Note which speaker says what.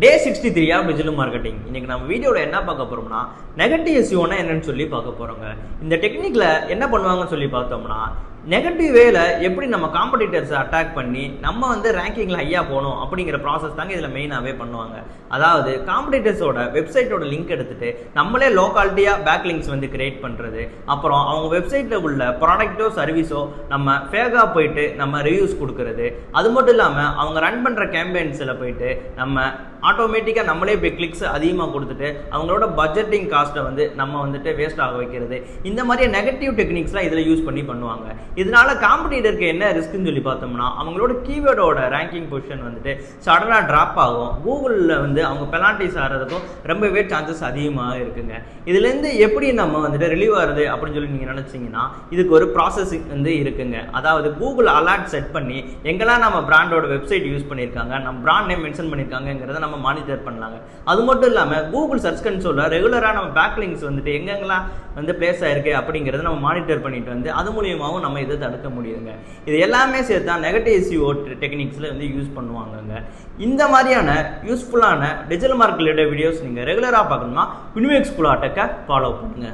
Speaker 1: Day 63 of digital marketing. இன்னைக்கு நம்ம வீடியோல என்ன பார்க்க போறோம்னா நெகட்டிவ் எஸ்இஓ னா என்னன்னு சொல்லி பார்க்க போறோங்க. இந்த டெக்னிக்ல என்ன பண்ணுவாங்கன்னு சொல்லி பார்த்தோம்னா நெகட்டிவ் வேல எப்படி நம்ம காம்படிட்டர்ஸ் அட்டாக் பண்ணி நம்ம ரேங்கிங்ல ஹையா போகணும் அப்படிங்கிற ப்ராசஸ் தாங்க இதுல மெயினாவே பண்ணுவாங்க. அதாவது காம்படிட்டர்ஸோட வெப்சைட்டோட லிங்க் எடுத்துட்டு நம்மளே லோகாலிட்டியா பேக் லிங்க்ஸ் கிரியேட் பண்றது, அப்புறம் அவங்க வெப்சைட்ல உள்ள ப்ராடக்ட்டோ சர்வீஸோ நம்ம ஃபேக்கா போயிட்டு நம்ம ரிவ்யூஸ் கொடுக்கறது, அது மட்டும் இல்லாம அவங்க ரன் பண்ற கேம்பெயின்ஸ்ல போயிட்டு நம்ம ஆட்டோமேட்டிக்கா நம்மளே போய் கிளிக்ஸ் அதிகமாக கொடுத்துட்டு அவங்களோட பட்ஜெட்டிங் காஸ்ட்டை நம்ம வேஸ்ட் ஆக வைக்கிறது, இந்த மாதிரி நெகட்டிவ் டெக்னிக்ஸ்லாம் இதில் யூஸ் பண்ணி பண்ணுவாங்க. இதனால காம்படிட்டருக்கு என்ன ரிஸ்க்னு சொல்லி பார்த்தோம்னா அவங்களோட கீவேர்டோட ரேங்கிங் பொசிஷன் சடனாக ட்ராப் ஆகும். கூகுளில் அவங்க பெனால்டிஸ் ஆகிறதுக்கும் ரொம்பவே சான்சஸ் அதிகமாக இருக்குங்க. இதுலேருந்து எப்படி நம்ம ரிலீவ் ஆகுது அப்படின்னு சொல்லி நீங்கள் நினச்சிங்கன்னா இதுக்கு ஒரு ப்ராசஸிங் இருக்குங்க. அதாவது கூகுள் அலர்ட் செட் பண்ணி எங்கெல்லாம் நம்ம பிராண்டோட வெப்சைட் யூஸ் பண்ணியிருக்காங்க, நம்ம பிராண்ட் நேம் மென்ஷன் பண்ணியிருக்காங்கிறத நம்ம மானிட்டர் பண்ணலாங்க. அது மட்டும் இல்லாமல் கூகுள் சர்ச் கன்சோல்ல ரெகுலராக நம்ம பேக் லிங்க்ஸ் எங்கெங்கெல்லாம் பிளேஸ் ஆயிருக்கு அப்படிங்கிறத நம்ம மானிட்டர் பண்ணிட்டு அது மூலியமாகவும் நம்ம இதை தடுக்க முடியுங்க. இது எல்லாமே சேர்த்தா நெகட்டிவ் எஸ்இஓ டெக்னிக்ஸ்ல யூஸ் பண்ணுவாங்கங்க. இந்த மாதிரியான யூஸ்ஃபுல்லான டிஜிட்டல் மார்க்கெட்டிங் வீடியோஸ் நீங்க ரெகுலரா பார்க்கணும்னா வினிவேக்ஸ் புலாட்டக்க ஃபாலோ பண்ணுங்க.